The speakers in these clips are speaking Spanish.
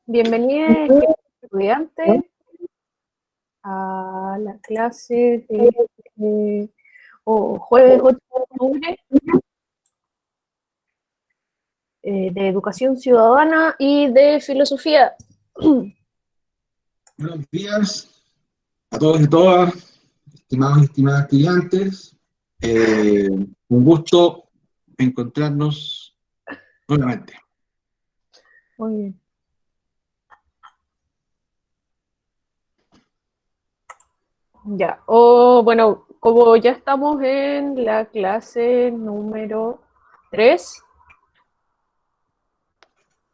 Bienvenidos, queridos estudiantes, a la clase de jueves 8 de octubre de Educación Ciudadana y de Filosofía. Buenos días a todos y todas, estimados y estimadas estudiantes. Un gusto encontrarnos nuevamente. Muy bien. Ya, bueno, como ya estamos en la clase número 3,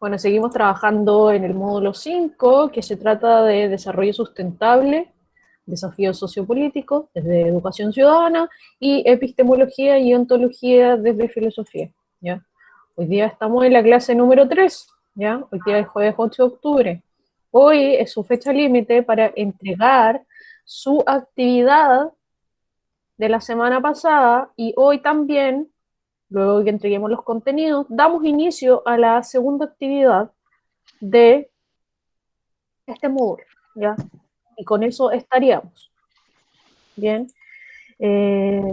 bueno, seguimos trabajando en el módulo 5, que se trata de desarrollo sustentable, desafíos sociopolíticos desde educación ciudadana y epistemología y ontología desde filosofía, ¿ya? Hoy día estamos en la clase número 3, ¿ya? Hoy día es jueves 8 de octubre. Hoy es su fecha límite para entregar su actividad de la semana pasada y hoy también, luego que entreguemos los contenidos, damos inicio a la segunda actividad de este módulo, ¿ya? Y con eso estaríamos. Bien.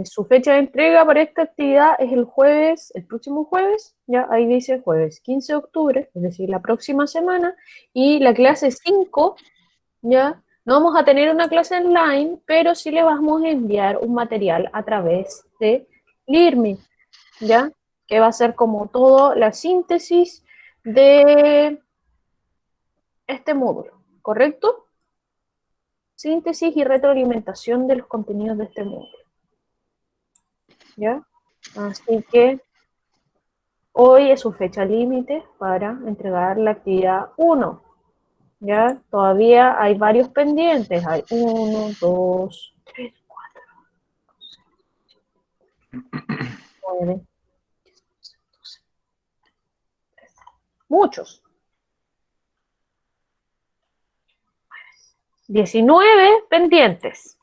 Su fecha de entrega para esta actividad es el jueves, el próximo jueves, ya ahí dice jueves 15 de octubre, es decir, la próxima semana, y la clase 5, ya, no vamos a tener una clase online, pero sí le vamos a enviar un material a través de LearnMe, ya, que va a ser como todo la síntesis de este módulo, ¿correcto? Síntesis y retroalimentación de los contenidos de este módulo. ¿Ya? Así que hoy es su fecha límite para entregar la actividad 1. ¿Ya? Todavía hay varios pendientes. Hay 1, 2, 3, 4, 9, 12, muchos. 19 pendientes.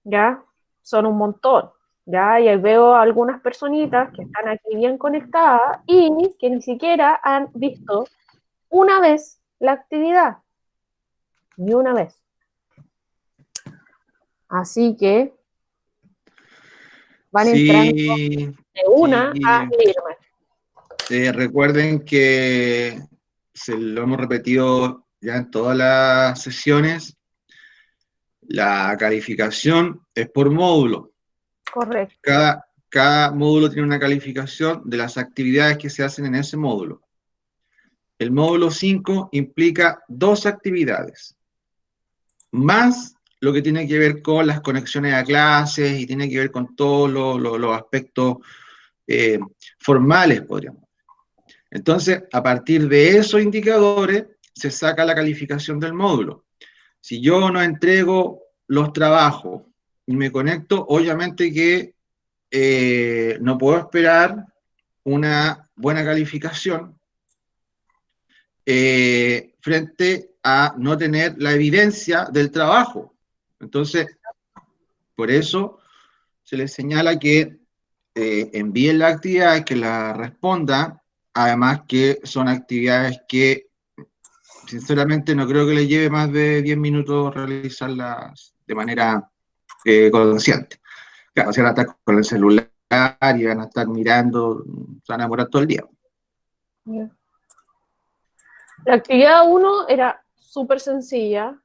¿Ya? Son un montón. ¿Ya? Y ahí veo algunas personitas que están aquí bien conectadas y que ni siquiera han visto una vez la actividad. Ni una vez. Así que van entrando de una a leerme. Recuerden que se lo hemos repetido ya en todas las sesiones. La calificación es por módulo. Correcto. Cada módulo tiene una calificación de las actividades que se hacen en ese módulo. El módulo 5 implica 2 actividades, más lo que tiene que ver con las conexiones a clases y tiene que ver con todos los aspectos formales, podríamos. Entonces, a partir de esos indicadores, se saca la calificación del módulo. Si yo no entrego los trabajos y me conecto, obviamente que no puedo esperar una buena calificación frente a no tener la evidencia del trabajo. Entonces, por eso se les señala que envíen las actividades, que las respondan, además que son actividades que sinceramente no creo que les lleve más de 10 minutos realizarlas de manera consciente. Claro, si van a estar con el celular y van a estar mirando, se van a demorar todo el día. Yeah. La actividad 1 era súper sencilla,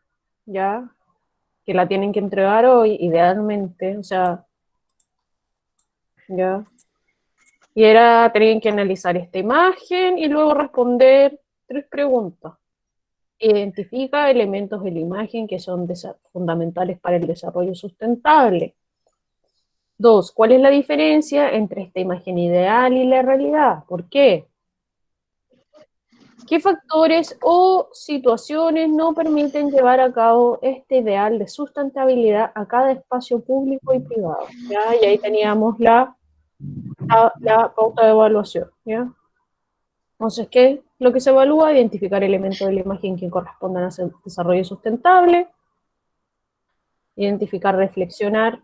ya, que la tienen que entregar hoy, idealmente, o sea, ya. Y era, tenían que analizar esta imagen y luego responder 3 preguntas. Identifica elementos de la imagen que son fundamentales para el desarrollo sustentable. 2, ¿cuál es la diferencia entre esta imagen ideal y la realidad? ¿Por qué? ¿Qué factores o situaciones no permiten llevar a cabo este ideal de sustentabilidad a cada espacio público y privado? ¿Ya? Y ahí teníamos la pauta de evaluación. ¿Ya? Entonces, ¿qué es lo que se evalúa? Identificar elementos de la imagen que correspondan a desarrollo sustentable, identificar, reflexionar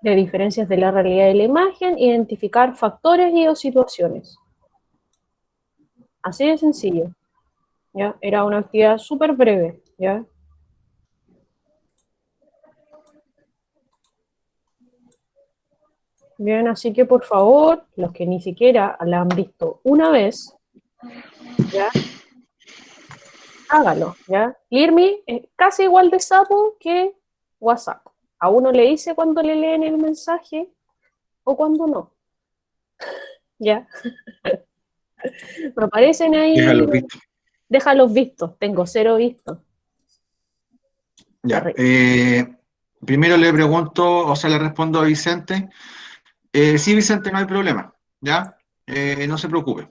de diferencias de la realidad de la imagen, identificar factores y o situaciones. Así de sencillo. ¿ya? Era una actividad súper breve, ¿ya? Bien, así que por favor, los que ni siquiera la han visto una vez, ¿ya? Hágalo, ¿ya? Irmi es casi igual de sapo que WhatsApp. A uno le dice cuando le leen el mensaje o cuando no, ¿ya? Me aparecen ahí, Déjalo visto. déjalos vistos, tengo 0 vistos. Ya. Terrible. Primero le pregunto, o sea, le respondo a Vicente. Sí, Vicente, no hay problema, ¿ya? No se preocupe.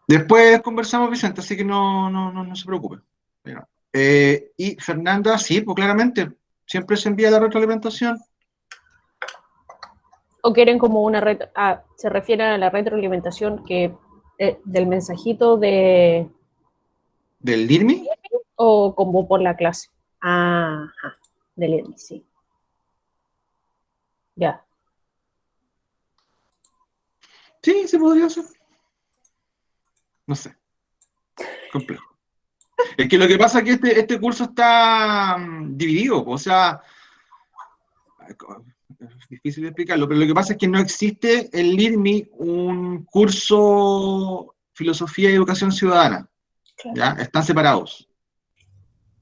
Después conversamos, Vicente, así que no se preocupe. Ya. Y Fernanda, sí, pues claramente, siempre se envía la retroalimentación. O quieren como una se refieren a la retroalimentación que del mensajito de ¿Del DIRMI? o como por la clase. Ajá, del EDI, sí. Ya. Sí, se podría hacer. No sé, complejo. Es que lo que pasa es que este curso está dividido, o sea, es difícil de explicarlo, pero lo que pasa es que no existe en LIRMI un curso Filosofía y Educación Ciudadana, Claro. ¿ya? Están separados.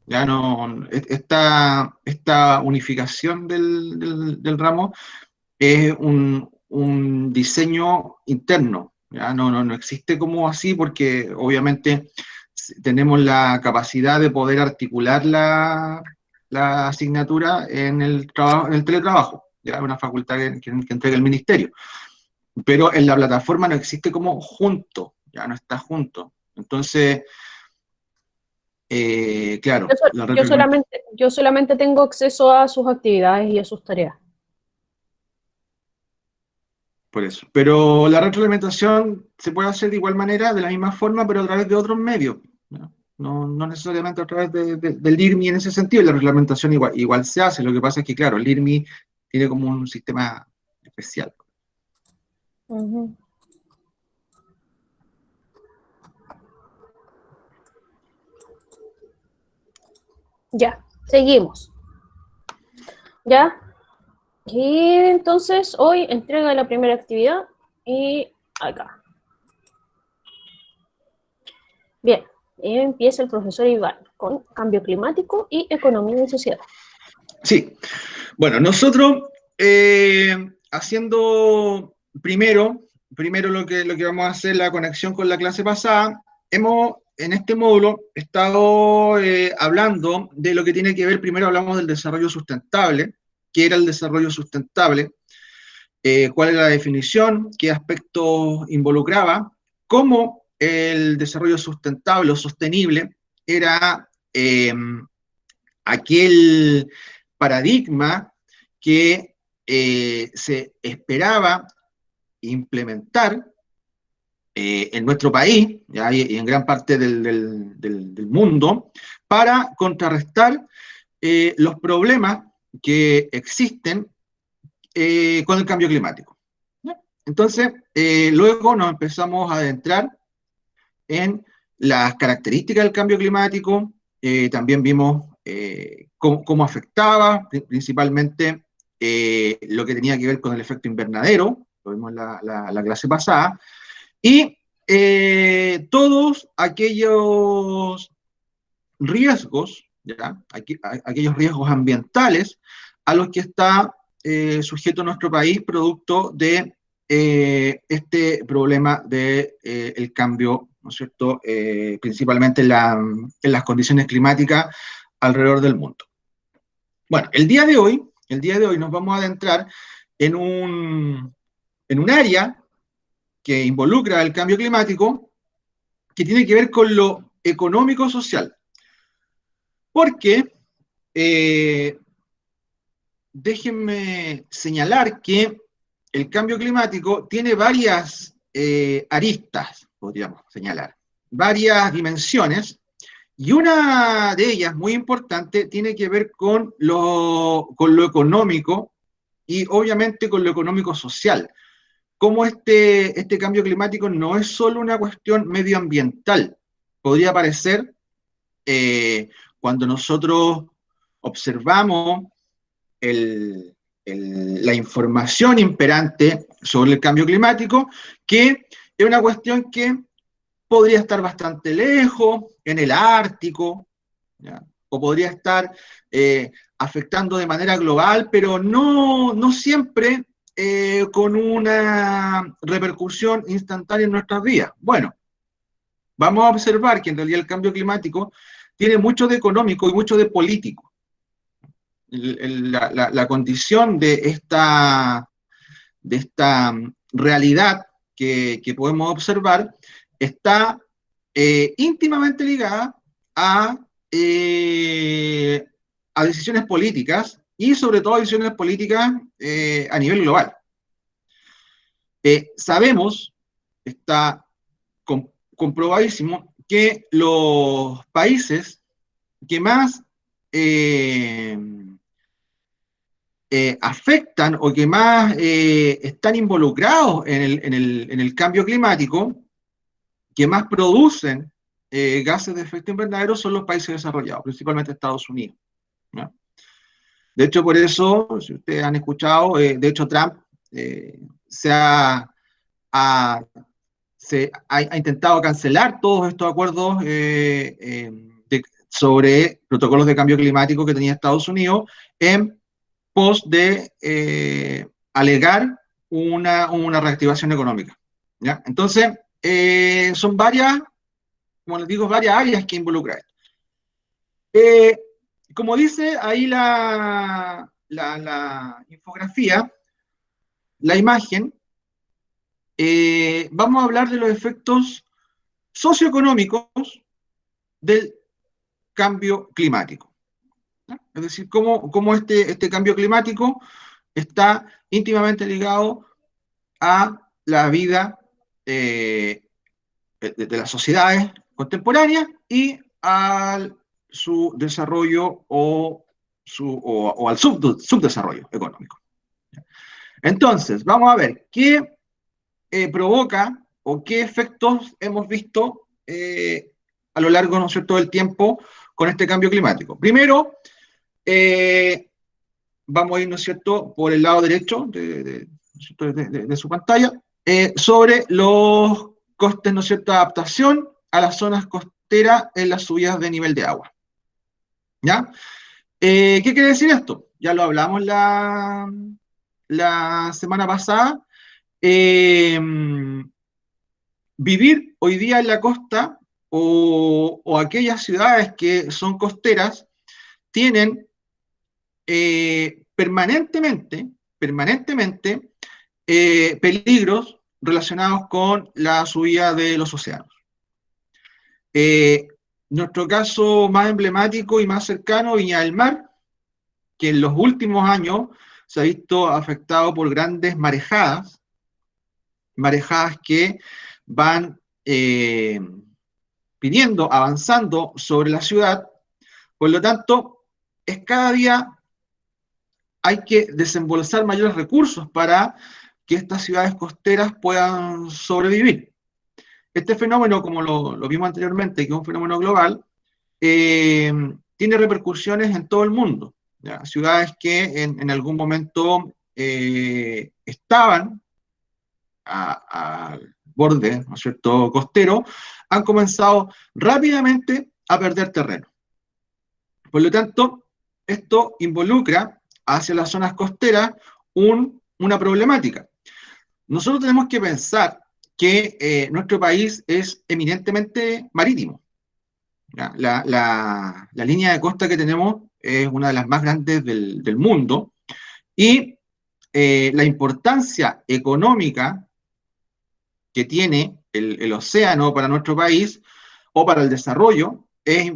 Ya no, esta unificación del ramo es un diseño interno, ¿ya? No existe como así porque obviamente tenemos la capacidad de poder articular la asignatura en el trabajo, en el teletrabajo, ya una facultad que entrega el ministerio, pero en la plataforma no existe como junto, ya no está junto. Entonces, claro, la retroalimentación. Yo solamente tengo acceso a sus actividades y a sus tareas. Por eso. Pero la retroalimentación se puede hacer de igual manera, de la misma forma, pero a través de otros medios. No necesariamente a través del IRMI en ese sentido. La reglamentación igual se hace. Lo que pasa es que, claro, el IRMI tiene como un sistema especial. Ujú. Ya, seguimos. Ya. Y entonces hoy entrega la primera actividad y acá. Bien, y empieza el profesor Iván con cambio climático y economía y sociedad. Sí. Bueno, nosotros haciendo primero lo que vamos a hacer, la conexión con la clase pasada, hemos en este módulo estado hablando de lo que tiene que ver, primero hablamos del desarrollo sustentable, qué era el desarrollo sustentable, cuál era la definición, qué aspectos involucraba, cómo el desarrollo sustentable o sostenible era aquel paradigma que se esperaba implementar en nuestro país ¿ya? Y en gran parte del mundo para contrarrestar los problemas que existen con el cambio climático. ¿Ya? Entonces, luego nos empezamos a adentrar en las características del cambio climático, también vimos cómo afectaba, principalmente lo que tenía que ver con el efecto invernadero, lo vimos en la clase pasada, y todos aquellos riesgos, ¿ya? Aquellos riesgos ambientales a los que está sujeto nuestro país producto de este problema del de, el cambio, ¿no es cierto?, principalmente en las condiciones climáticas alrededor del mundo. Bueno, el día de hoy nos vamos a adentrar en un área que involucra el cambio climático que tiene que ver con lo económico-social. Porque déjenme señalar que el cambio climático tiene varias aristas, podríamos señalar, varias dimensiones, y una de ellas, muy importante, tiene que ver con lo económico y obviamente con lo económico social. cómo este cambio climático no es solo una cuestión medioambiental. Podría parecer, cuando nosotros observamos la información imperante sobre el cambio climático, que es una cuestión que podría estar bastante lejos, en el Ártico, ¿ya? O podría estar afectando de manera global, pero no siempre con una repercusión instantánea en nuestras vidas. Bueno, vamos a observar que en realidad el cambio climático tiene mucho de económico y mucho de político. La condición de esta realidad que podemos observar está íntimamente ligada a, a decisiones políticas y sobre todo a decisiones políticas a nivel global. Sabemos, está comprobadísimo, que los países que más afectan o que más están involucrados en el cambio climático, que más producen gases de efecto invernadero, son los países desarrollados, principalmente Estados Unidos, ¿no? De hecho, por eso, si ustedes han escuchado, de hecho Trump se ha, ha intentado cancelar todos estos acuerdos sobre protocolos de cambio climático que tenía Estados Unidos en pos de alegar una reactivación económica, ¿ya? Entonces, son varias, como les digo, varias áreas que involucra esto. Como dice ahí la infografía, la imagen, vamos a hablar de los efectos socioeconómicos del cambio climático, ¿no? Es decir, cómo este cambio climático está íntimamente ligado a la vida de las sociedades contemporáneas y a su desarrollo o al subdesarrollo económico. Entonces, vamos a ver qué provoca o qué efectos hemos visto a lo largo, ¿no es cierto?, del tiempo con este cambio climático. Primero, vamos a ir, ¿no es cierto?, por el lado derecho de su pantalla, sobre los costes, ¿no es cierto?, de adaptación a las zonas costeras en las subidas de nivel de agua. ¿Ya? ¿Qué quiere decir esto? Ya lo hablamos la semana pasada. Vivir hoy día en la costa o aquellas ciudades que son costeras tienen permanentemente peligros relacionados con la subida de los océanos. Nuestro caso más emblemático y más cercano, Viña del Mar, que en los últimos años se ha visto afectado por grandes marejadas que van pidiendo, avanzando sobre la ciudad. Por lo tanto, es cada día hay que desembolsar mayores recursos para que estas ciudades costeras puedan sobrevivir. Este fenómeno, como lo vimos anteriormente, que es un fenómeno global, tiene repercusiones en todo el mundo, ¿ya? Ciudades que en algún momento estaban al borde, ¿no es cierto?, costero, han comenzado rápidamente a perder terreno. Por lo tanto, esto involucra hacia las zonas costeras una problemática. Nosotros tenemos que pensar que nuestro país es eminentemente marítimo. La línea de costa que tenemos es una de las más grandes del mundo y la importancia económica que tiene el océano para nuestro país o para el desarrollo es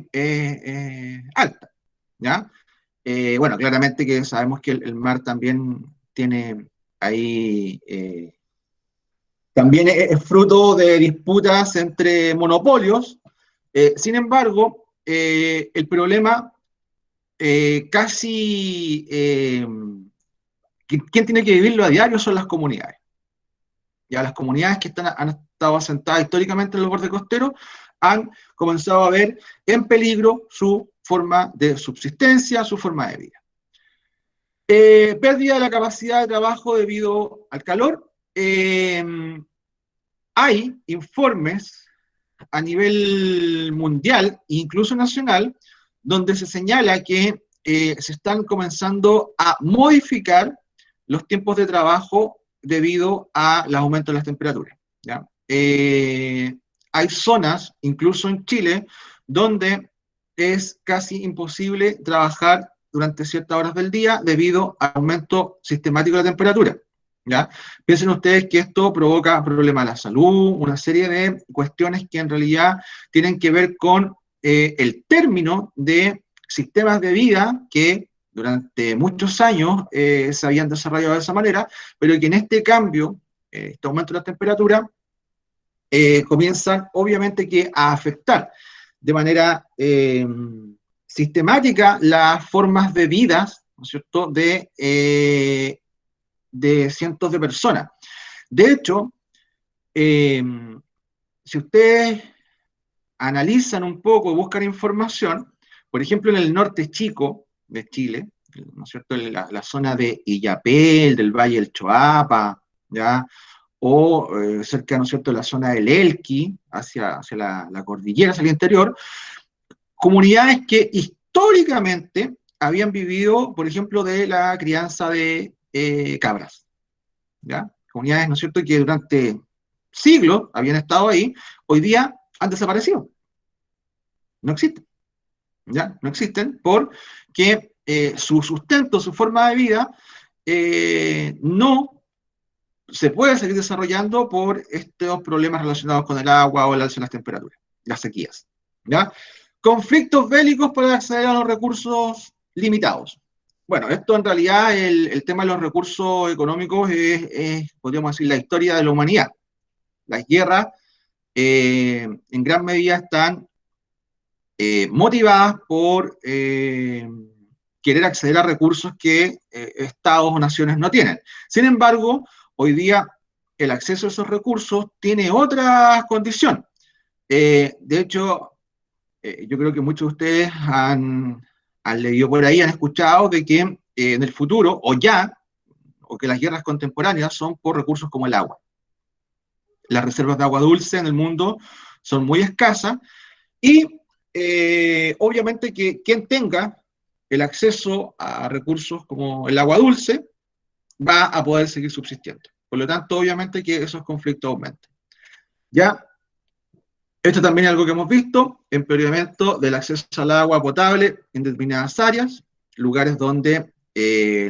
alta, ¿ya? Bueno, claramente que sabemos que el mar también tiene ahí, también es fruto de disputas entre monopolios. Sin embargo, el problema quien tiene que vivirlo a diario son las comunidades. Ya las comunidades que han estado asentadas históricamente en los bordes costeros han comenzado a ver en peligro su forma de subsistencia, su forma de vida. Pérdida de la capacidad de trabajo debido al calor. Hay informes a nivel mundial, incluso nacional, donde se señala que se están comenzando a modificar los tiempos de trabajo debido al aumento de las temperaturas, ¿ya? Hay zonas, incluso en Chile, donde es casi imposible trabajar durante ciertas horas del día debido al aumento sistemático de la temperatura, ¿ya? Piensen ustedes que esto provoca problemas a la salud, una serie de cuestiones que en realidad tienen que ver con el término de sistemas de vida que durante muchos años se habían desarrollado de esa manera, pero que en este cambio, este aumento de la temperatura, comienzan obviamente que a afectar de manera sistemática las formas de vida, ¿no es cierto?, de cientos de personas. De hecho, si ustedes analizan un poco, buscan información, por ejemplo, en el norte chico de Chile, ¿no es cierto?, en la zona de Illapel, del Valle del Choapa, ¿ya?, o cerca, ¿no es cierto?, de la zona del Elqui, hacia la cordillera, hacia el interior, comunidades que históricamente habían vivido, por ejemplo, de la crianza de cabras, ¿ya? Comunidades, ¿no es cierto?, que durante siglos habían estado ahí, hoy día han desaparecido. No existen, ¿ya? No existen porque su sustento, su forma de vida, no se puede seguir desarrollando por estos problemas relacionados con el agua o el alza de las temperaturas, las sequías, ¿ya? Conflictos bélicos para acceder a los recursos limitados. Bueno, esto en realidad, el tema de los recursos económicos podríamos decir, la historia de la humanidad. Las guerras en gran medida están motivadas por querer acceder a recursos que estados o naciones no tienen. Sin embargo, hoy día el acceso a esos recursos tiene otra condición. De hecho, yo creo que muchos de ustedes han leído por ahí, han escuchado de que en el futuro, o que las guerras contemporáneas son por recursos como el agua. Las reservas de agua dulce en el mundo son muy escasas y obviamente que quien tenga el acceso a recursos como el agua dulce va a poder seguir subsistiendo. Por lo tanto, obviamente que esos conflictos aumentan. Ya, esto también es algo que hemos visto, empeoramiento del acceso al agua potable en determinadas áreas, lugares donde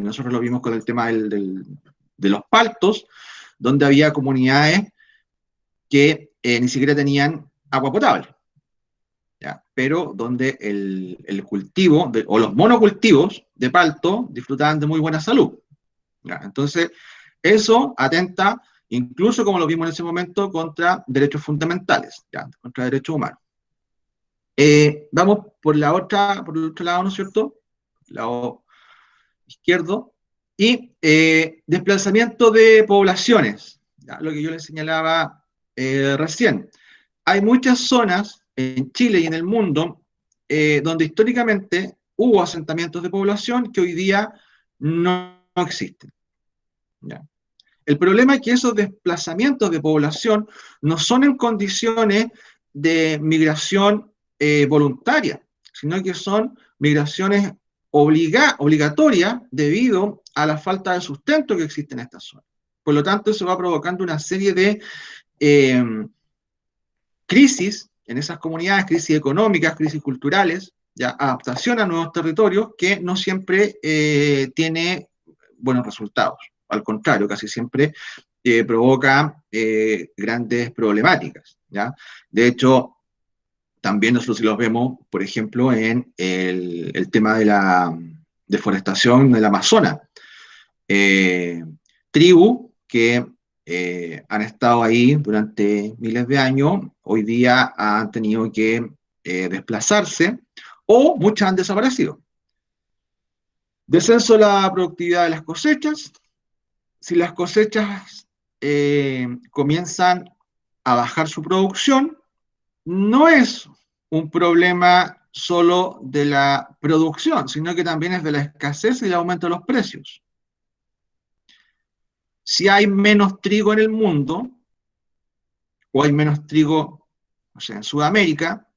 nosotros lo vimos con el tema de los paltos, donde había comunidades que ni siquiera tenían agua potable, ¿ya? Pero donde el cultivo, o los monocultivos de palto disfrutaban de muy buena salud, ¿ya? Entonces, eso atenta, incluso como lo vimos en ese momento, contra derechos fundamentales, ¿ya?, contra derechos humanos. Vamos por el otro lado, ¿no es cierto?, lado izquierdo, y desplazamiento de poblaciones, ¿ya?, lo que yo les señalaba recién. Hay muchas zonas en Chile y en el mundo donde históricamente hubo asentamientos de población que hoy día no existen, ¿ya? El problema es que esos desplazamientos de población no son en condiciones de migración voluntaria, sino que son migraciones obligatorias debido a la falta de sustento que existe en estas zonas. Por lo tanto, eso va provocando una serie de crisis en esas comunidades, crisis económicas, crisis culturales, ya, adaptación a nuevos territorios que no siempre tiene buenos resultados. Al contrario, casi siempre provoca grandes problemáticas, ¿ya? De hecho, también nosotros los vemos, por ejemplo, en el tema de la deforestación del Amazonas. Tribus que han estado ahí durante miles de años, hoy día han tenido que desplazarse, o muchas han desaparecido. Descenso de la productividad de las cosechas. Si las cosechas comienzan a bajar su producción, no es un problema solo de la producción, sino que también es de la escasez y el aumento de los precios. Si hay menos trigo en el mundo, o hay menos trigo, o sea, en Sudamérica,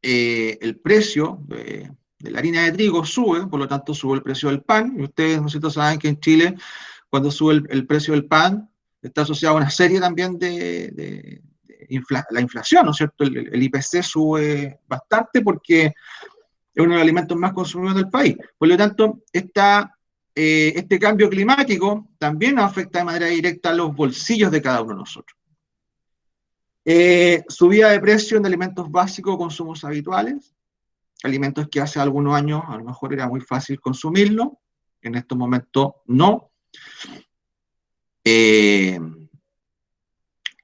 el precio de la harina de trigo sube, por lo tanto sube el precio del pan, y ustedes, ¿no es cierto?, saben que en Chile, cuando sube el precio del pan, está asociado a una serie también de la inflación, ¿no es cierto? El IPC sube bastante porque es uno de los alimentos más consumidos del país. Por lo tanto, este cambio climático también afecta de manera directa a los bolsillos de cada uno de nosotros. Subida de precio en alimentos básicos, consumos habituales, alimentos que hace algunos años a lo mejor era muy fácil consumirlo, en estos momentos no.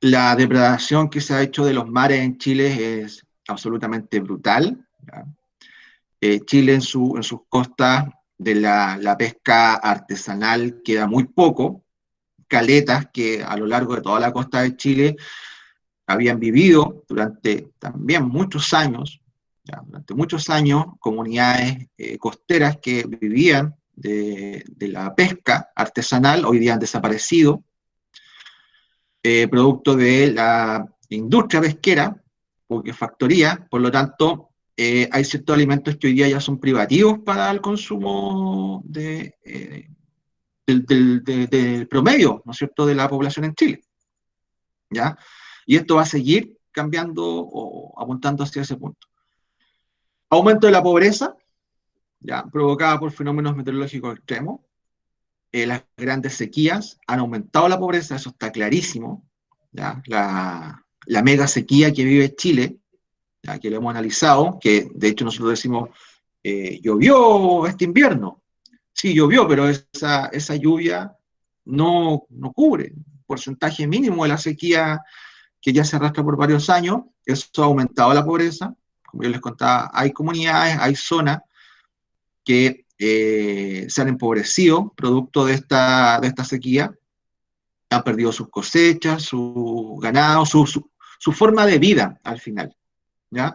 La depredación que se ha hecho de los mares en Chile es absolutamente brutal. Chile en sus costas de la pesca artesanal queda muy poco. Caletas que a lo largo de toda la costa de Chile habían vivido durante también muchos años, durante muchos años, comunidades costeras que vivían de la pesca artesanal, hoy día han desaparecido, producto de la industria pesquera, porque factoría, por lo tanto, hay ciertos alimentos que hoy día ya son privativos para el consumo del promedio, ¿no es cierto?, de la población en Chile, ¿ya? Y esto va a seguir cambiando o apuntando hacia ese punto. Aumento de la pobreza, ya, provocada por fenómenos meteorológicos extremos. Las grandes sequías han aumentado la pobreza, eso está clarísimo. ¿Ya? La mega sequía que vive Chile, ya, que lo hemos analizado, que de hecho nosotros decimos, llovió este invierno. Sí, llovió, pero esa lluvia no cubre un porcentaje mínimo de la sequía que ya se arrastra por varios años. Eso ha aumentado la pobreza. Como yo les contaba, hay comunidades, hay zonas que se han empobrecido producto de esta sequía, han perdido sus cosechas, su ganado, su forma de vida al final, ¿ya?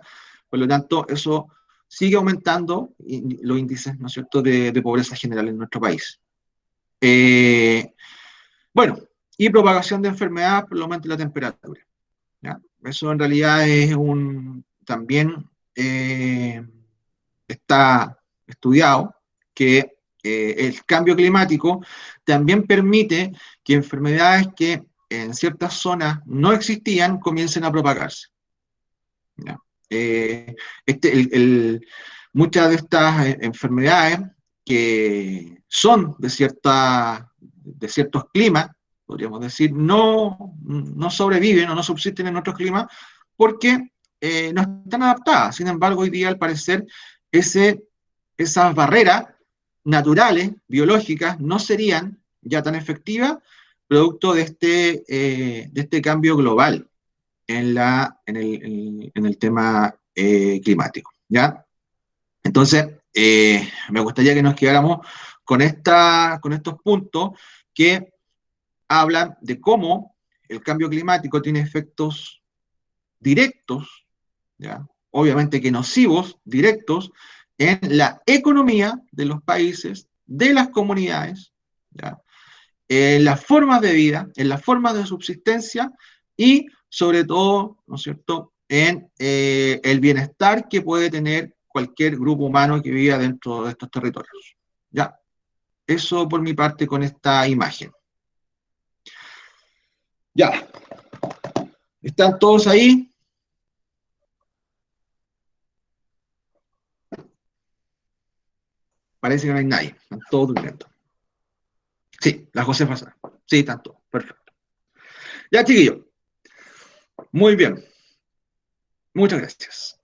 Por lo tanto, eso sigue aumentando los índices, ¿no es cierto?, de pobreza general en nuestro país. Bueno, y propagación de enfermedades por el aumento de la temperatura, ¿ya? Eso en realidad es también está estudiado que el cambio climático también permite que enfermedades que en ciertas zonas no existían comiencen a propagarse. ¿Ya? Muchas de estas enfermedades que son de ciertos climas, podríamos decir, no sobreviven o no subsisten en otros climas porque no están adaptadas. Sin embargo, hoy día, al parecer, esas barreras naturales, biológicas, no serían ya tan efectivas producto de este cambio global en el tema climático, ¿ya? Entonces, me gustaría que nos quedáramos con estos puntos que hablan de cómo el cambio climático tiene efectos directos, ¿ya? Obviamente que nocivos, directos, en la economía de los países, de las comunidades, ¿ya?, en las formas de vida, en las formas de subsistencia y sobre todo, ¿no es cierto?, en el bienestar que puede tener cualquier grupo humano que viva dentro de estos territorios. ¿Ya? Eso por mi parte con esta imagen. Ya. ¿Están todos ahí? Parece que no hay nadie. Están todos durmiendo. Sí, la Josefa. Sí, están todos. Perfecto. Ya, chiquillos. Muy bien. Muchas gracias.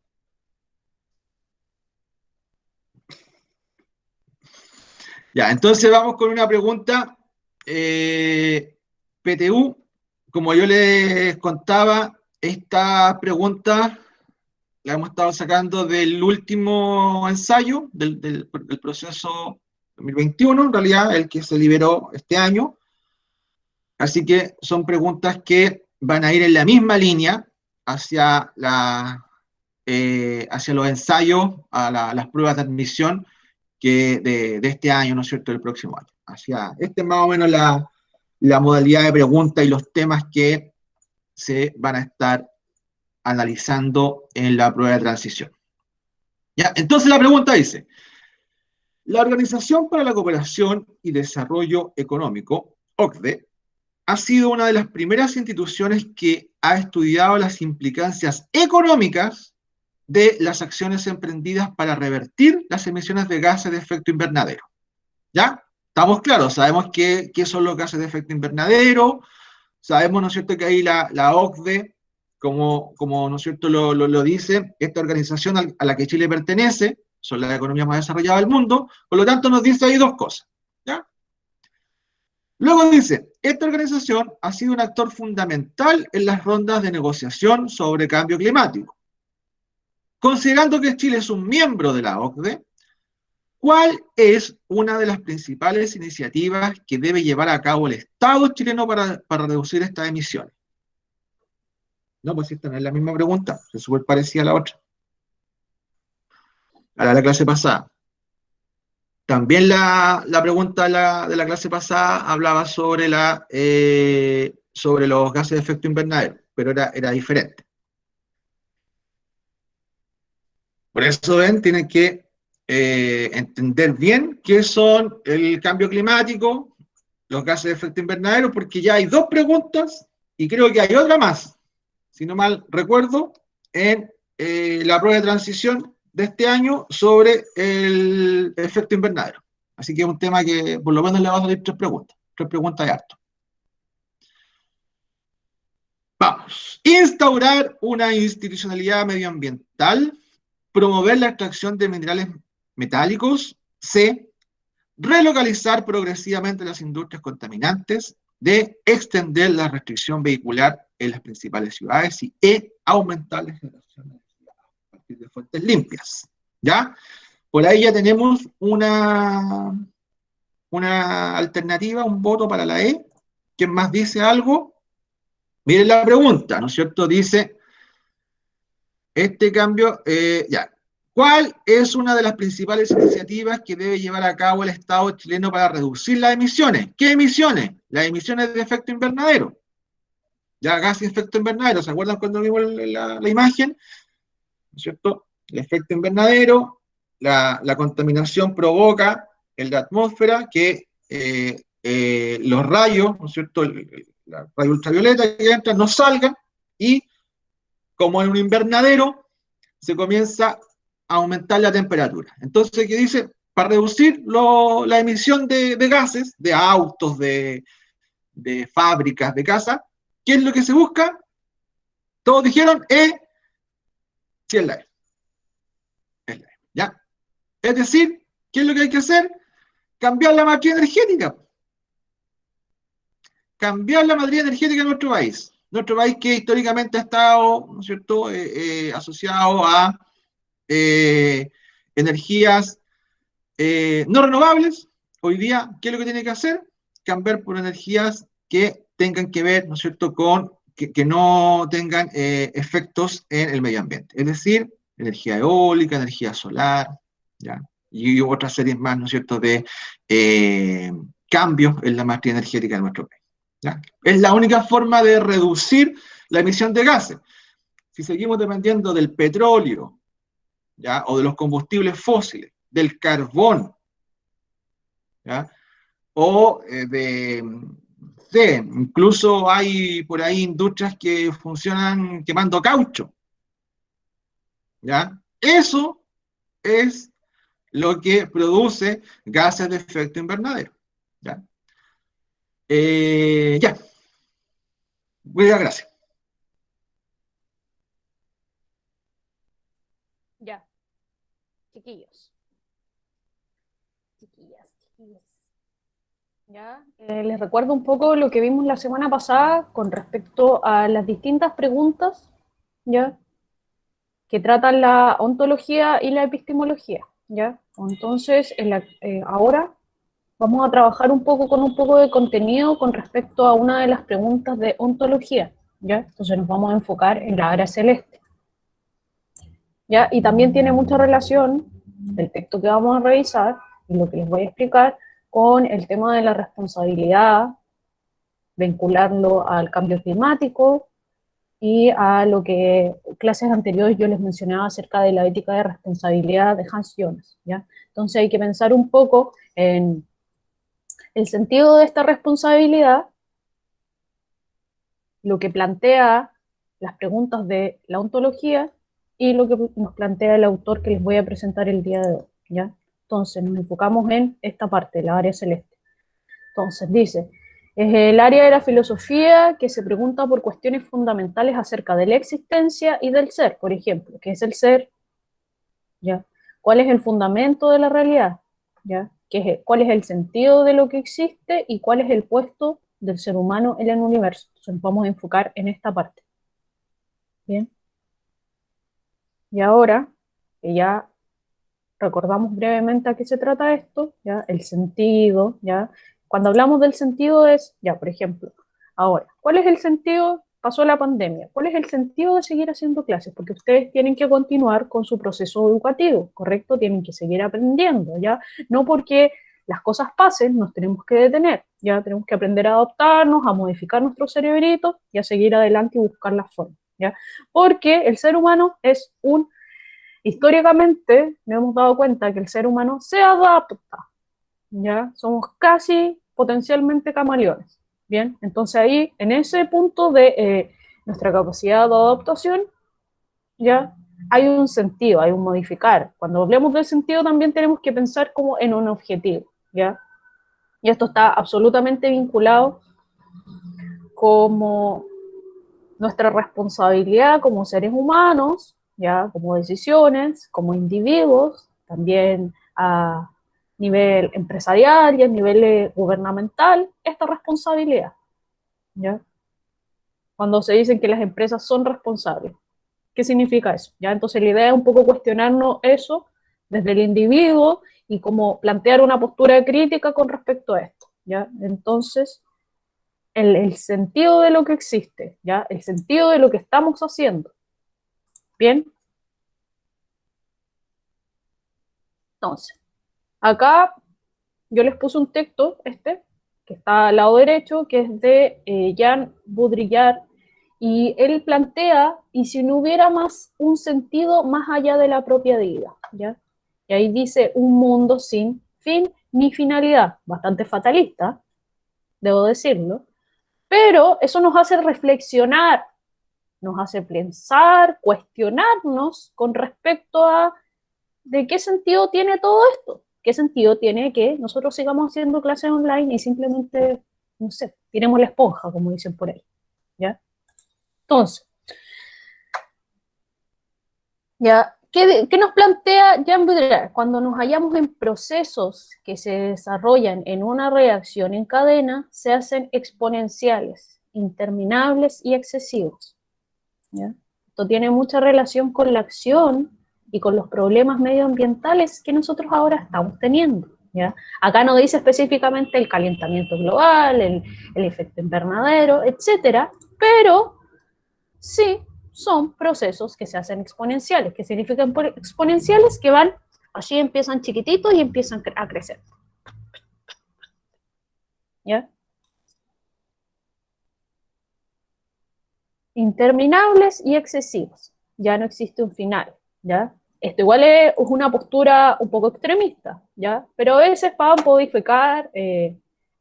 Ya, entonces vamos con una pregunta. PTU, como yo les contaba, esta pregunta la hemos estado sacando del último ensayo del proceso 2021, en realidad, el que se liberó este año, Así que son preguntas que van a ir en la misma línea hacia, hacia los ensayos, las pruebas de admisión de este año, ¿no es cierto?, del próximo año. Este es más o menos la modalidad de pregunta y los temas que se van a estar analizando en la prueba de transición. ¿Ya? Entonces la pregunta dice, la Organización para la Cooperación y Desarrollo Económico, OCDE, ha sido una de las primeras instituciones que ha estudiado las implicancias económicas de las acciones emprendidas para revertir las emisiones de gases de efecto invernadero. ¿Ya? Estamos claros, sabemos qué son los gases de efecto invernadero, sabemos, ¿no es cierto?, que ahí la OCDE, como ¿no es cierto?, lo dice, esta organización a la que Chile pertenece, son las economías más desarrolladas del mundo, por lo tanto nos dice ahí dos cosas, ¿ya? Luego dice, esta organización ha sido un actor fundamental en las rondas de negociación sobre cambio climático. Considerando que Chile es un miembro de la OCDE, ¿cuál es una de las principales iniciativas que debe llevar a cabo el Estado chileno para reducir estas emisiones? No, pues esta no es la misma pregunta, es súper parecida a la otra, a la clase pasada. También la pregunta de la clase pasada hablaba sobre, sobre los gases de efecto invernadero, pero era diferente. Por eso, ven, tienen que entender bien qué son el cambio climático, los gases de efecto invernadero, porque ya hay dos preguntas y creo que hay otra más, si no mal recuerdo, en la prueba de transición de este año sobre el efecto invernadero. Así que es un tema que por lo menos le va a salir tres preguntas de harto. Vamos, instaurar una institucionalidad medioambiental, promover la extracción de minerales metálicos, C, relocalizar progresivamente las industrias contaminantes, D, extender la restricción vehicular en las principales ciudades y E, aumentar la generación de energía a partir de fuentes limpias. ¿Ya? Por ahí ya tenemos una alternativa, un voto para la E. ¿Quién más dice algo? Miren la pregunta, ¿no es cierto? Dice, este cambio, ya. ¿Cuál es una de las principales iniciativas que debe llevar a cabo el Estado chileno para reducir las emisiones? ¿Qué emisiones? Las emisiones de efecto invernadero. Ya, gas de efecto invernadero. ¿Se acuerdan cuando vimos la imagen? ¿No es cierto? El efecto invernadero, la contaminación provoca en la atmósfera que los rayos, ¿no es cierto? La rayo ultravioleta que entran no salgan y como en un invernadero se comienza a aumentar la temperatura. Entonces, ¿qué dice? Para reducir la emisión de gases, de autos, de fábricas, de casa, ¿qué es lo que se busca? Todos dijeron, sí, es la E. Es la E, ¿ya? Es decir, ¿qué es lo que hay que hacer? Cambiar la matriz energética. Cambiar la matriz energética en nuestro país. Nuestro país que históricamente ha estado, ¿no es cierto?, asociado a energías no renovables. Hoy día, ¿qué es lo que tiene que hacer? Cambiar por energías que tengan que ver, ¿no es cierto?, con que no tengan efectos en el medio ambiente. Es decir, energía eólica, energía solar, ¿ya? Y otras series más, ¿no es cierto?, de cambios en la matriz energética de nuestro país. ¿Ya? Es la única forma de reducir la emisión de gases. Si seguimos dependiendo del petróleo, ¿ya?, o de los combustibles fósiles, del carbón, ¿ya?, o incluso hay por ahí industrias que funcionan quemando caucho, ¿ya? Eso es lo que produce gases de efecto invernadero, ¿ya? Ya. Muchas gracias. Ya, chiquillos. Chiquillas. Ya, les recuerdo un poco lo que vimos la semana pasada con respecto a las distintas preguntas, ¿ya?, que tratan la ontología y la epistemología, ¿ya? Entonces, ahora vamos a trabajar un poco con un poco de contenido con respecto a una de las preguntas de ontología, ¿ya? Entonces nos vamos a enfocar en la área celeste, ¿ya? Y también tiene mucha relación el texto que vamos a revisar y lo que les voy a explicar con el tema de la responsabilidad, vincularlo al cambio climático y a lo que clases anteriores yo les mencionaba acerca de la ética de responsabilidad de Hans Jonas, ¿ya? Entonces hay que pensar un poco en el sentido de esta responsabilidad, lo que plantea las preguntas de la ontología y lo que nos plantea el autor que les voy a presentar el día de hoy, ¿ya? Entonces nos enfocamos en esta parte, la área celeste. Entonces dice, es el área de la filosofía que se pregunta por cuestiones fundamentales acerca de la existencia y del ser, por ejemplo, ¿qué es el ser? ¿Ya? ¿Cuál es el fundamento de la realidad? ¿Ya? ¿Cuál es el sentido de lo que existe y cuál es el puesto del ser humano en el universo? Entonces vamos a enfocar en esta parte. Bien. Y ahora, que ya recordamos brevemente a qué se trata esto, ¿ya? El sentido, ¿ya? Cuando hablamos del sentido es, ya, por ejemplo, ahora, ¿cuál es el sentido? Pasó la pandemia. ¿Cuál es el sentido de seguir haciendo clases? Porque ustedes tienen que continuar con su proceso educativo, ¿correcto? Tienen que seguir aprendiendo, ¿ya? No porque las cosas pasen, nos tenemos que detener, ¿ya? Tenemos que aprender a adaptarnos, a modificar nuestro cerebrito y a seguir adelante y buscar las formas, ¿ya? Porque el ser humano es un históricamente nos hemos dado cuenta que el ser humano se adapta, ¿ya? Somos casi potencialmente camaleones, ¿bien? Entonces ahí, en ese punto de nuestra capacidad de adaptación, ¿ya? Hay un sentido, hay un modificar. Cuando hablemos del sentido también tenemos que pensar como en un objetivo, ¿ya? Y esto está absolutamente vinculado como nuestra responsabilidad como seres humanos, ya como decisiones, como individuos, también a nivel empresarial y a nivel gubernamental, esta responsabilidad, ¿ya? Cuando se dicen que las empresas son responsables, ¿qué significa eso? ¿Ya? Entonces la idea es un poco cuestionarnos eso desde el individuo y como plantear una postura crítica con respecto a esto, ¿ya? Entonces, el sentido de lo que existe, ¿ya? El sentido de lo que estamos haciendo. Bien, entonces, acá yo les puse un texto, que está al lado derecho, que es de Jean Baudrillard, y él plantea, y si no hubiera más un sentido más allá de la propia vida, ¿ya? Y ahí dice, un mundo sin fin ni finalidad, bastante fatalista, debo decirlo, pero eso nos hace reflexionar, nos hace pensar, cuestionarnos con respecto a de qué sentido tiene todo esto, qué sentido tiene que nosotros sigamos haciendo clases online y simplemente, no sé, tiremos la esponja, como dicen por ahí, ¿ya? Entonces, ¿ya? ¿Qué nos plantea Jean Baudrillard? Cuando nos hallamos en procesos que se desarrollan en una reacción en cadena, se hacen exponenciales, interminables y excesivos, ¿ya? Esto tiene mucha relación con la acción y con los problemas medioambientales que nosotros ahora estamos teniendo, ¿ya? Acá no dice específicamente el calentamiento global, el efecto invernadero, etcétera, pero sí son procesos que se hacen exponenciales. ¿Qué significan exponenciales? Que van, así empiezan chiquititos y empiezan a crecer, ¿ya? Interminables y excesivos. Ya no existe un final, ¿ya? Esto igual es una postura un poco extremista, ¿ya? Pero a veces para modificar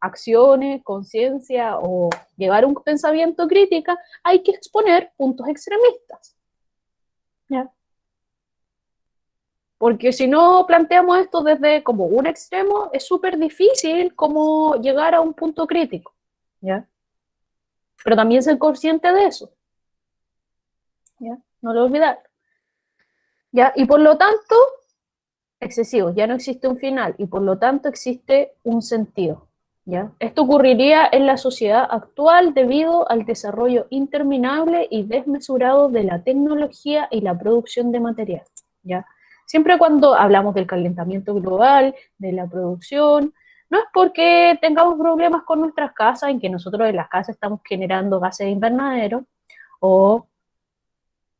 acciones, conciencia o llevar un pensamiento crítico, hay que exponer puntos extremistas, ¿ya? Porque si no planteamos esto desde como un extremo, es súper difícil como llegar a un punto crítico, ¿ya? Pero también ser consciente de eso, ¿ya? No lo olvidar, ¿ya? Y por lo tanto, excesivos, ya no existe un final y por lo tanto existe un sentido, ¿ya? Esto ocurriría en la sociedad actual debido al desarrollo interminable y desmesurado de la tecnología y la producción de material, ¿ya? Siempre cuando hablamos del calentamiento global, de la producción, No es porque tengamos problemas con nuestras casas, en que nosotros en las casas estamos generando gases de invernadero, o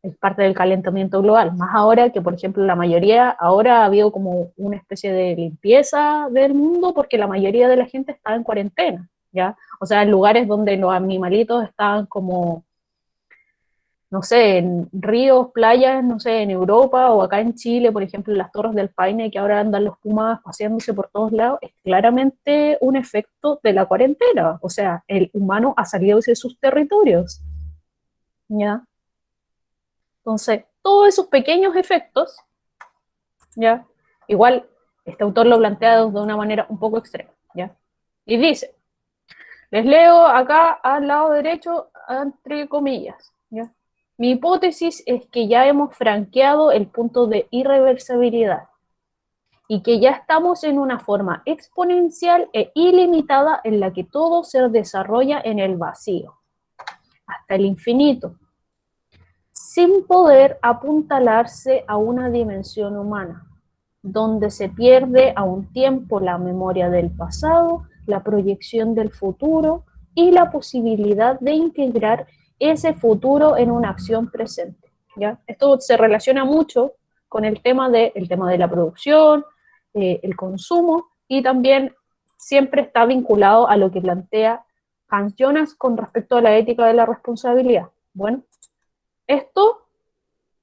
es parte del calentamiento global. Más ahora que, por ejemplo, la mayoría, ahora ha habido como una especie de limpieza del mundo porque la mayoría de la gente está en cuarentena, ¿ya? O sea, en lugares donde los animalitos estaban como, no sé, en ríos, playas, no sé, en Europa o acá en Chile, por ejemplo, en las Torres del Paine, que ahora andan los pumas paseándose por todos lados, es claramente un efecto de la cuarentena. O sea, el humano ha salido de sus territorios, ¿ya? Entonces, todos esos pequeños efectos, ¿ya? Igual, este autor lo plantea de una manera un poco extrema, ¿ya? Y dice, les leo acá al lado derecho, entre comillas, ¿ya? Mi hipótesis es que ya hemos franqueado el punto de irreversibilidad y que ya estamos en una forma exponencial e ilimitada en la que todo se desarrolla en el vacío, hasta el infinito, sin poder apuntalarse a una dimensión humana, donde se pierde a un tiempo la memoria del pasado, la proyección del futuro y la posibilidad de integrar ese futuro en una acción presente, ¿ya? Esto se relaciona mucho con el tema de la producción, el consumo, y también siempre está vinculado a lo que plantea Hans Jonas con respecto a la ética de la responsabilidad. Bueno, esto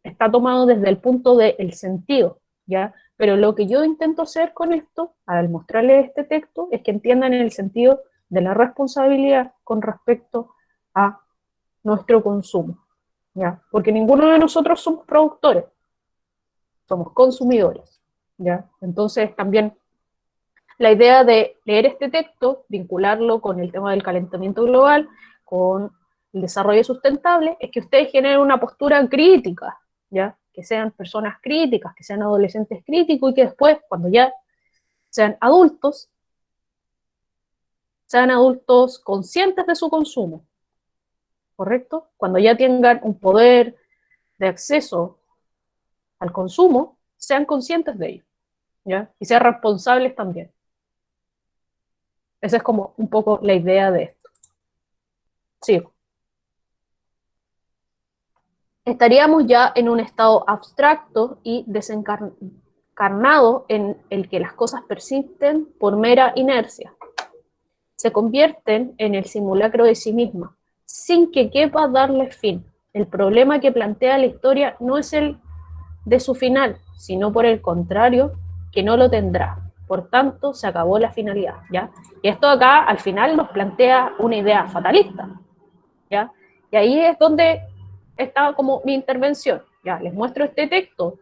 está tomado desde el punto del sentido, ¿ya? Pero lo que yo intento hacer con esto, al mostrarles este texto, es que entiendan el sentido de la responsabilidad con respecto a nuestro consumo, ¿ya? Porque ninguno de nosotros somos productores, somos consumidores, ¿ya? Entonces también la idea de leer este texto, vincularlo con el tema del calentamiento global, con el desarrollo sustentable, es que ustedes generen una postura crítica, ¿ya? Que sean personas críticas, que sean adolescentes críticos y que después, cuando ya sean adultos conscientes de su consumo, ¿correcto? Cuando ya tengan un poder de acceso al consumo, sean conscientes de ello, ¿ya? Y sean responsables también. Esa es como un poco la idea de esto. Sí. Estaríamos ya en un estado abstracto y desencarnado en el que las cosas persisten por mera inercia. Se convierten en el simulacro de sí misma, sin que quepa darles fin. El problema que plantea la historia no es el de su final, sino por el contrario, que no lo tendrá. Por tanto, se acabó la finalidad, ¿ya? Y esto acá, al final, nos plantea una idea fatalista, ¿ya? Y ahí es donde está como mi intervención, ¿ya? Les muestro este texto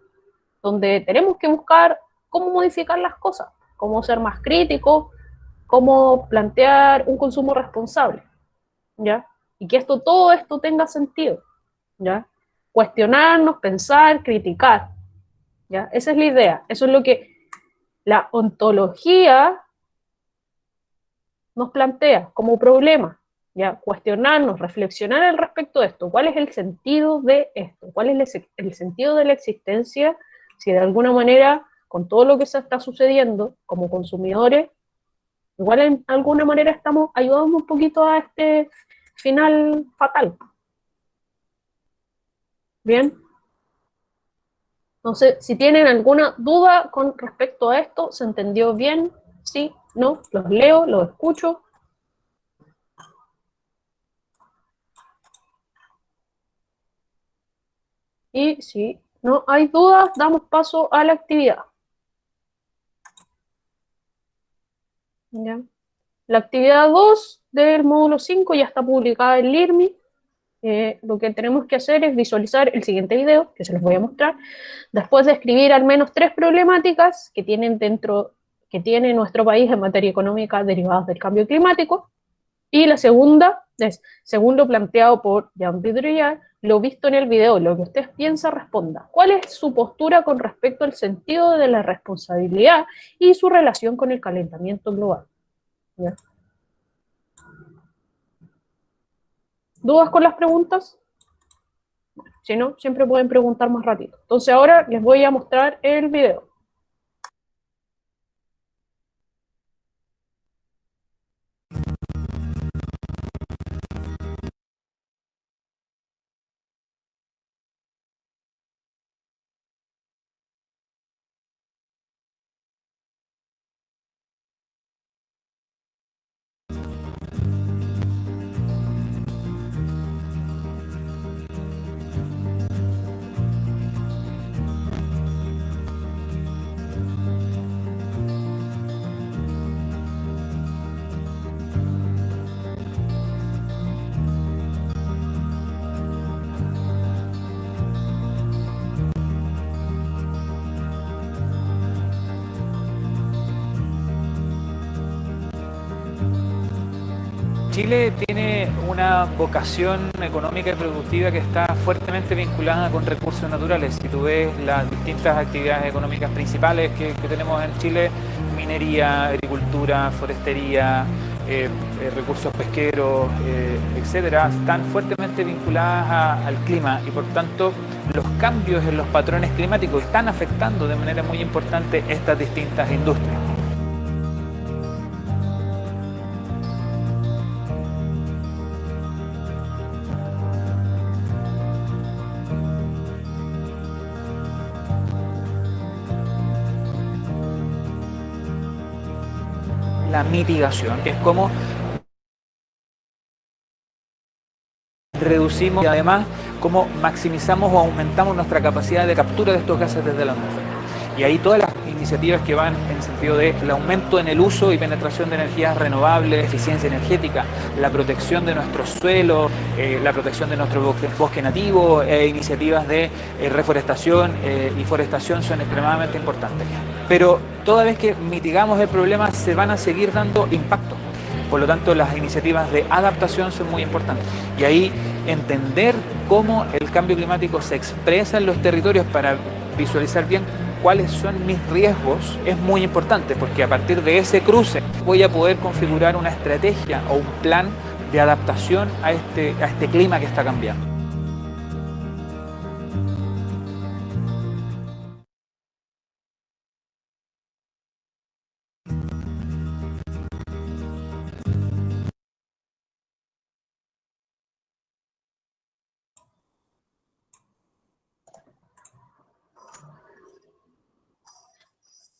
donde tenemos que buscar cómo modificar las cosas, cómo ser más críticos, cómo plantear un consumo responsable, ¿ya? Y que todo esto tenga sentido, ¿ya? Cuestionarnos, pensar, criticar, ¿ya? Esa es la idea, eso es lo que la ontología nos plantea como problema, ¿ya? Cuestionarnos, reflexionar al respecto de esto. ¿Cuál es el sentido de esto? ¿Cuál es el sentido de la existencia? Si de alguna manera, con todo lo que se está sucediendo como consumidores, igual en alguna manera estamos ayudando un poquito a este final fatal. Bien. Entonces, si tienen alguna duda con respecto a esto, ¿se entendió bien? Sí, no, los leo, los escucho. Y si no hay dudas, damos paso a la actividad. ¿Ya? La actividad 2 del módulo 5 ya está publicada en LIRMI. Lo que tenemos que hacer es visualizar el siguiente video, que se los voy a mostrar, después de escribir al menos 3 problemáticas que tiene nuestro país en materia económica derivadas del cambio climático. Y la segunda es, según lo planteado por Jean Vidrier, lo visto en el video, lo que usted piensa, responda. ¿Cuál es su postura con respecto al sentido de la responsabilidad y su relación con el calentamiento global? ¿Ya? ¿Dudas con las preguntas? Si no, siempre pueden preguntar más ratito. Entonces ahora les voy a mostrar el video. Chile tiene una vocación económica y productiva que está fuertemente vinculada con recursos naturales. Si tú ves las distintas actividades económicas principales que tenemos en Chile, minería, agricultura, forestería, recursos pesqueros, etcétera, están fuertemente vinculadas al clima y por tanto los cambios en los patrones climáticos están afectando de manera muy importante estas distintas industrias. La mitigación, que es como reducimos y además cómo maximizamos o aumentamos nuestra capacidad de captura de estos gases desde la atmósfera. Y ahí todas las iniciativas que van en sentido del aumento en el uso y penetración de energías renovables, eficiencia energética, la protección de nuestros suelos, la protección de nuestro bosque nativo, iniciativas de reforestación y forestación son extremadamente importantes. Pero toda vez que mitigamos el problema se van a seguir dando impactos. Por lo tanto, las iniciativas de adaptación son muy importantes. Y ahí entender cómo el cambio climático se expresa en los territorios para visualizar bien cuáles son mis riesgos es muy importante, porque a partir de ese cruce voy a poder configurar una estrategia o un plan de adaptación a este clima que está cambiando.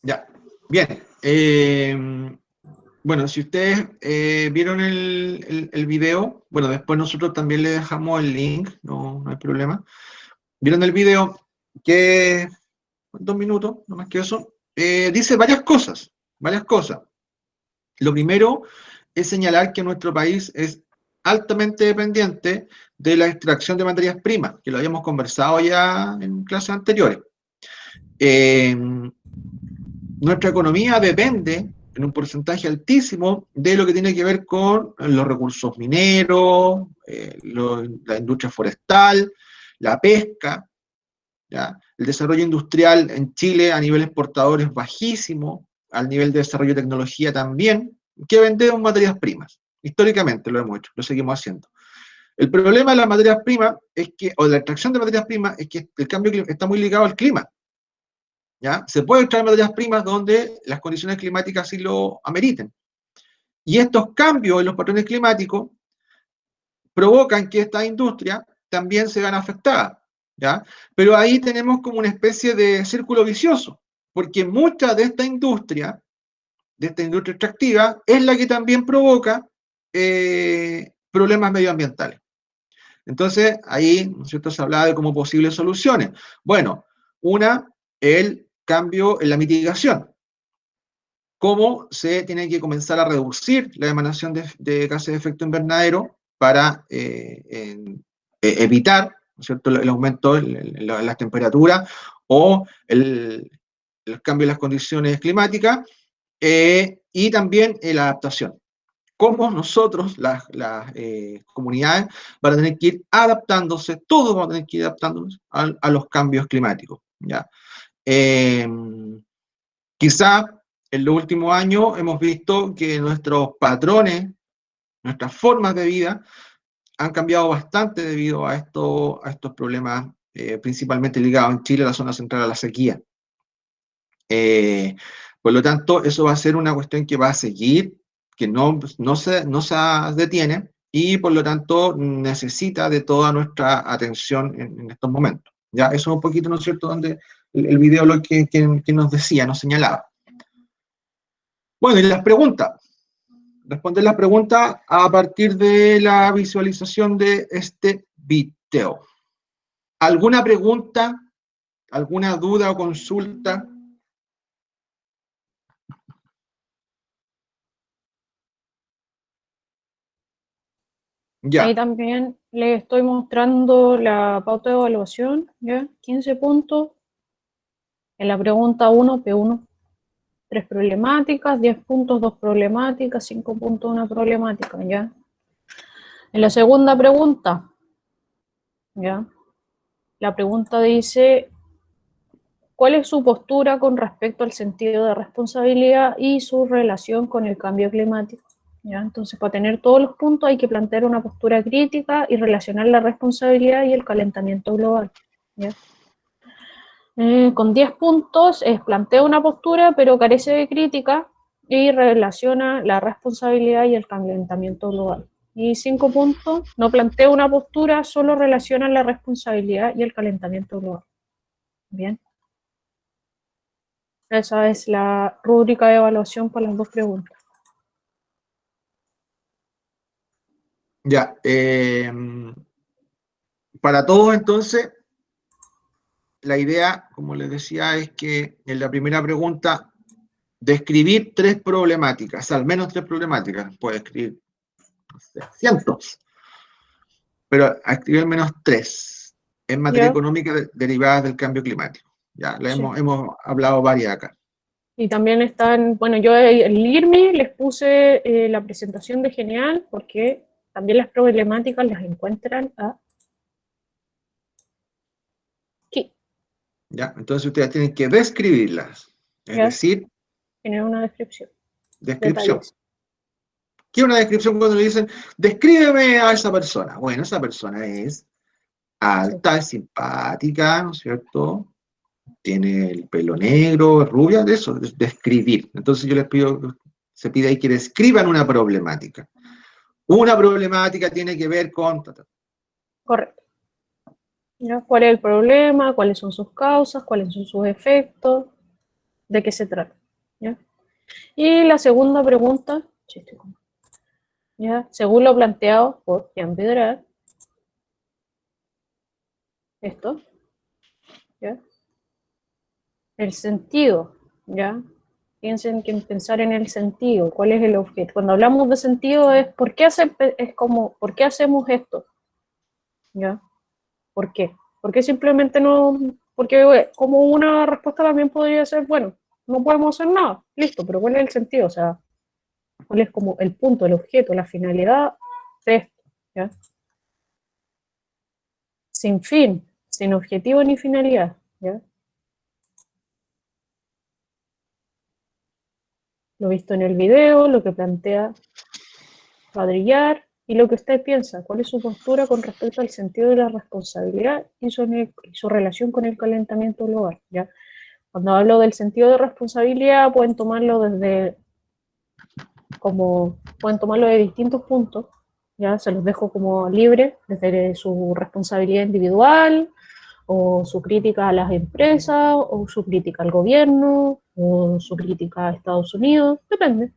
Ya, bien. Bueno, si ustedes vieron el video, bueno, después nosotros también le dejamos el link, no hay problema. Vieron el video que, 2 minutos, no más que eso, dice varias cosas, varias cosas. Lo primero es señalar que nuestro país es altamente dependiente de la extracción de materias primas, que lo habíamos conversado ya en clases anteriores. Nuestra economía depende en un porcentaje altísimo de lo que tiene que ver con los recursos mineros, la industria forestal, la pesca, ¿ya? El desarrollo industrial en Chile a nivel exportador es bajísimo, al nivel de desarrollo de tecnología también, que vendemos materias primas. Históricamente lo hemos hecho, lo seguimos haciendo. El problema de las materias primas es que, o de la extracción de materias primas, es que el cambio está muy ligado al clima. ¿Ya? Se puede extraer materias primas donde las condiciones climáticas sí lo ameriten. Y estos cambios en los patrones climáticos provocan que esta industria también se vean afectadas, ¿ya? Pero ahí tenemos como una especie de círculo vicioso, porque mucha de esta industria extractiva, es la que también provoca problemas medioambientales. Entonces, ahí, ¿no es cierto?, se hablaba de como posibles soluciones. Bueno, el cambio en la mitigación. Cómo se tiene que comenzar a reducir la emanación de gases de efecto invernadero para evitar, ¿no es cierto?, el aumento en las temperaturas o el cambio en las condiciones climáticas, y también la adaptación. Cómo nosotros, las comunidades, van a tener que ir adaptándose, todos van a tener que ir adaptándonos a los cambios climáticos, ¿ya? Quizá en los últimos años hemos visto que nuestros patrones, nuestras formas de vida, han cambiado bastante debido a estos problemas, principalmente ligados en Chile a la zona central a la sequía. Por lo tanto, eso va a ser una cuestión que va a seguir, que no se detiene, y por lo tanto necesita de toda nuestra atención en estos momentos. Ya, eso es un poquito, ¿no es cierto?, donde el video lo que nos decía, nos señalaba. Bueno, y las preguntas. Responder las preguntas a partir de la visualización de este video. ¿Alguna pregunta? ¿Alguna duda o consulta? Ya. Ahí también les estoy mostrando la pauta de evaluación, ¿ya? 15 puntos. En la pregunta 1, P1, 3 problemáticas, 10 puntos, 2 problemáticas, 5 puntos, 1 problemática, ¿ya? En la segunda pregunta, ¿ya? La pregunta dice, ¿cuál es su postura con respecto al sentido de responsabilidad y su relación con el cambio climático? ¿Ya? Entonces, para tener todos los puntos hay que plantear una postura crítica y relacionar la responsabilidad y el calentamiento global. ¿Ya? Con 10 puntos plantea una postura, pero carece de crítica y relaciona la responsabilidad y el calentamiento global. Y 5 puntos, no plantea una postura, solo relaciona la responsabilidad y el calentamiento global. Bien. Esa es la rúbrica de evaluación para las dos preguntas. Ya, para todos entonces, la idea, como les decía, es que en la primera pregunta, describir 3 problemáticas, al menos 3 problemáticas, puede escribir, no sé, cientos, pero escribir al menos 3 en materia ¿Ya? económica derivadas del cambio climático. Ya, Sí. hemos hablado varias acá. Y también están, bueno, yo en IRMI les puse la presentación de Genial, porque también las problemáticas las encuentran aquí. ¿Ya? Entonces ustedes tienen que describirlas, es ¿Ya? decir, Tienen una descripción, descripción. detalles. ¿Qué es una descripción cuando le dicen, descríbeme a esa persona? Bueno, esa persona es Sí. alta, es simpática, ¿no es cierto? Tiene el pelo negro, rubia, de eso, de describir. Entonces yo les pido, se pide ahí que describan una problemática. Una problemática tiene que ver con... Correcto. ¿Ya? ¿Cuál es el problema? ¿Cuáles son sus causas? ¿Cuáles son sus efectos? ¿De qué se trata? ¿Ya? Y la segunda pregunta, ¿ya? Según lo planteado por Jean Pedral, esto, ¿ya? El sentido, ¿ya? Piensen que en pensar en el sentido, ¿cuál es el objeto? Cuando hablamos de sentido es ¿por qué ¿por qué hacemos esto? ¿Ya? ¿Por qué? Porque simplemente no, porque como una respuesta también podría ser, bueno, no podemos hacer nada, listo, pero ¿cuál es el sentido? O sea, ¿cuál es como el punto, el objeto, la finalidad de esto? ¿Ya? Sin fin, sin objetivo ni finalidad, ¿ya? Lo visto en el video, lo que plantea Padrillar y lo que usted piensa, cuál es su postura con respecto al sentido de la responsabilidad y su relación con el calentamiento global, ¿ya? Cuando hablo del sentido de responsabilidad, pueden tomarlo pueden tomarlo de distintos puntos, ya se los dejo como libre, desde su responsabilidad individual, o su crítica a las empresas, o su crítica al gobierno, o su crítica a Estados Unidos, depende.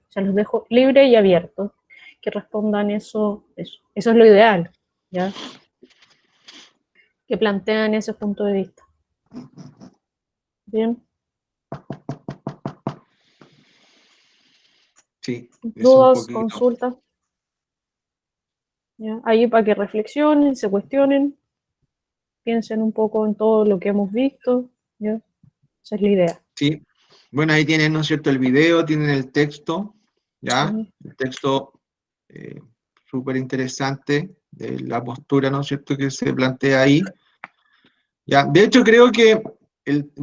Se los dejo libre y abierto, que respondan eso. Eso es lo ideal, ¿ya? Que plantean ese punto de vista. Bien. Sí, eso es un Dudas, poquito... consultas, ¿ya? Ahí para que reflexionen, se cuestionen, piensen un poco en todo lo que hemos visto, ¿ya? Esa es la idea. Sí, bueno, ahí tienen, ¿no es cierto?, el video, tienen el texto, ¿ya? Sí. El texto súper interesante de la postura, ¿no es cierto?, que se plantea ahí. Ya, de hecho, creo que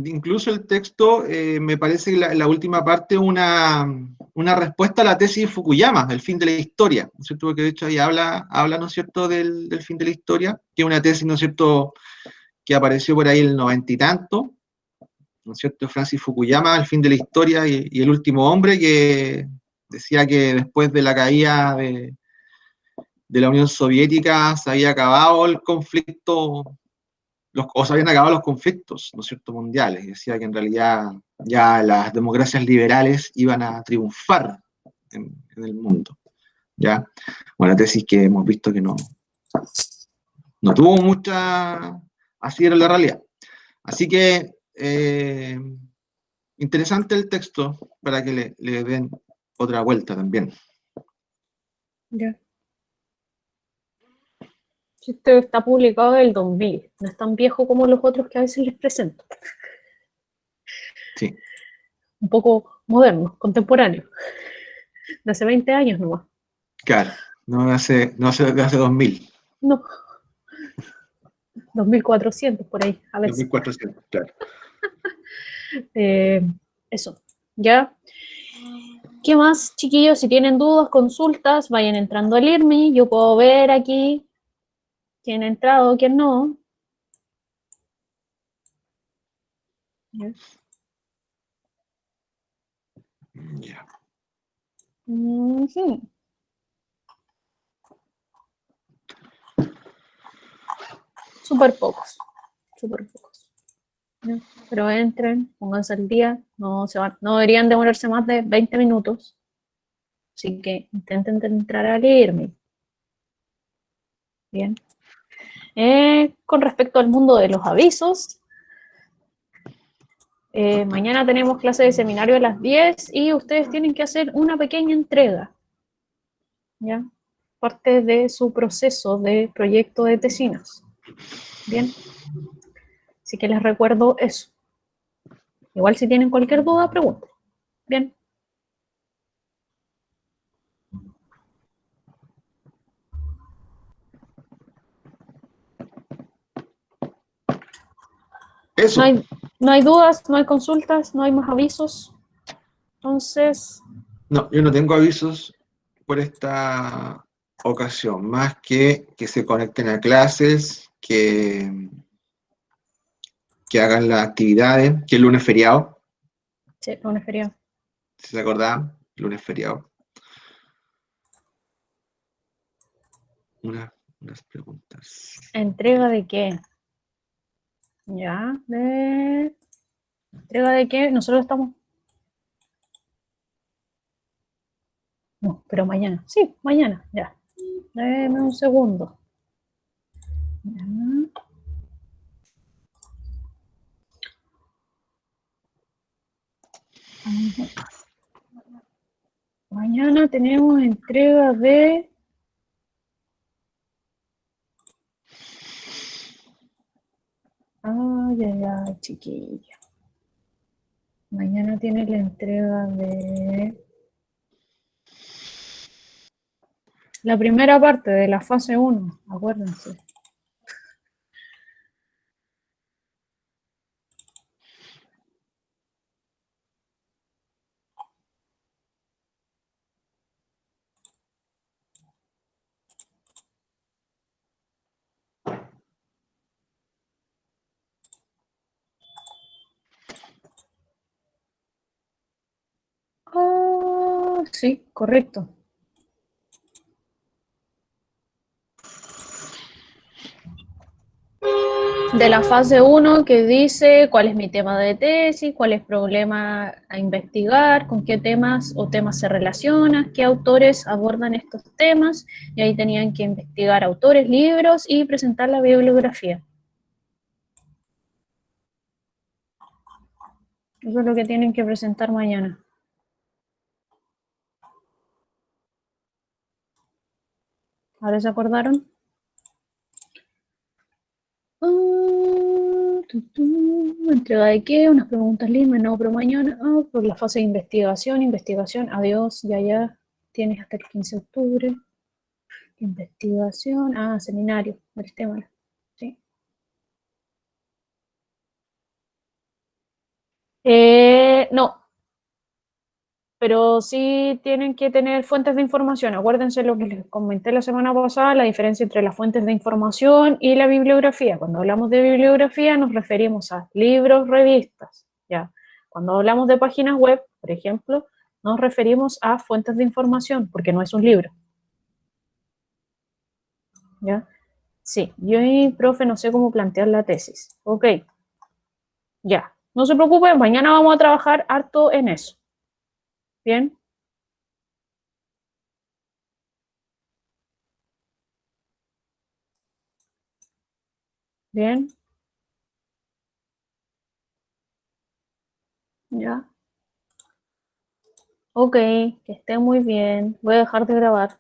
incluso el texto, me parece que la última parte una respuesta a la tesis de Fukuyama, el fin de la historia, ¿no es cierto?, porque de hecho ahí habla, ¿no es cierto?, del fin de la historia, que es una tesis, ¿no es cierto?, que apareció por ahí en el 90 y tanto, ¿no es cierto?, Francis Fukuyama, el fin de la historia y el último hombre, que decía que después de la caída de la Unión Soviética se había acabado el conflicto, o se habían acabado los conflictos, ¿no es cierto?, mundiales, y decía que en realidad ya las democracias liberales iban a triunfar en el mundo, ¿ya? Bueno, tesis que hemos visto que no tuvo mucha así en la realidad. Así que interesante el texto para que le den otra vuelta también. Ya. Este está publicado en el 2000, no es tan viejo como los otros que a veces les presento. Sí. Un poco moderno, contemporáneo, de hace 20 años nomás. Claro, no hace de hace 2000. No, 2400 por ahí, a veces. 2400, claro. Eso, ¿ya? ¿Qué más, chiquillos? Si tienen dudas, consultas, vayan entrando al IRMI. Yo puedo ver aquí quién ha entrado, quién no. ¿Ya? Ya. Ujú. Súper pocos, súper pocos. ¿Ya? Pero entren, pónganse al día, no deberían demorarse más de 20 minutos. Así que intenten entrar al IRMI. Bien. Con respecto al mundo de los avisos, mañana tenemos clase de seminario a las 10 y ustedes tienen que hacer una pequeña entrega, ¿ya? Parte de su proceso de proyecto de tesinas. Bien. Así que les recuerdo eso. Igual si tienen cualquier duda, pregunten. Bien. Eso. No hay dudas, no hay consultas, no hay más avisos. Entonces, No, yo no tengo avisos por esta ocasión, más que se conecten a clases, que hagan las actividades, que el lunes feriado, sí, lunes feriado. si se acordaban, lunes feriado. Unas preguntas. ¿Entrega de qué? Ya, ¿entrega de qué? Nosotros estamos... No, pero mañana. Sí, mañana, ya. Deme un segundo. Ya. Mañana tenemos entrega de... Ay, ay, ay, chiquilla. Mañana tiene la entrega de... La primera parte de la fase 1, acuérdense. Ah, sí, correcto. De la fase 1 que dice cuál es mi tema de tesis, cuál es el problema a investigar, con qué temas o temas se relacionan, qué autores abordan estos temas, y ahí tenían que investigar autores, libros y presentar la bibliografía. Eso es lo que tienen que presentar mañana. ¿Ahora se acordaron? ¿Entrega de qué? Unas preguntas lindas, no, pero mañana. Por la fase de investigación, adiós, ya, tienes hasta el 15 de octubre. Investigación, seminario, Maristémala, sí. No, pero sí tienen que tener fuentes de información. Acuérdense lo que les comenté la semana pasada, la diferencia entre las fuentes de información y la bibliografía. Cuando hablamos de bibliografía nos referimos a libros, revistas, ¿ya? Cuando hablamos de páginas web, por ejemplo, nos referimos a fuentes de información, porque no es un libro, ¿ya? Sí, yo y profe no sé cómo plantear la tesis. Ok, ya. No se preocupen, mañana vamos a trabajar harto en eso. ¿Bien? ¿Bien? ¿Ya? Ok, que esté muy bien. Voy a dejar de grabar.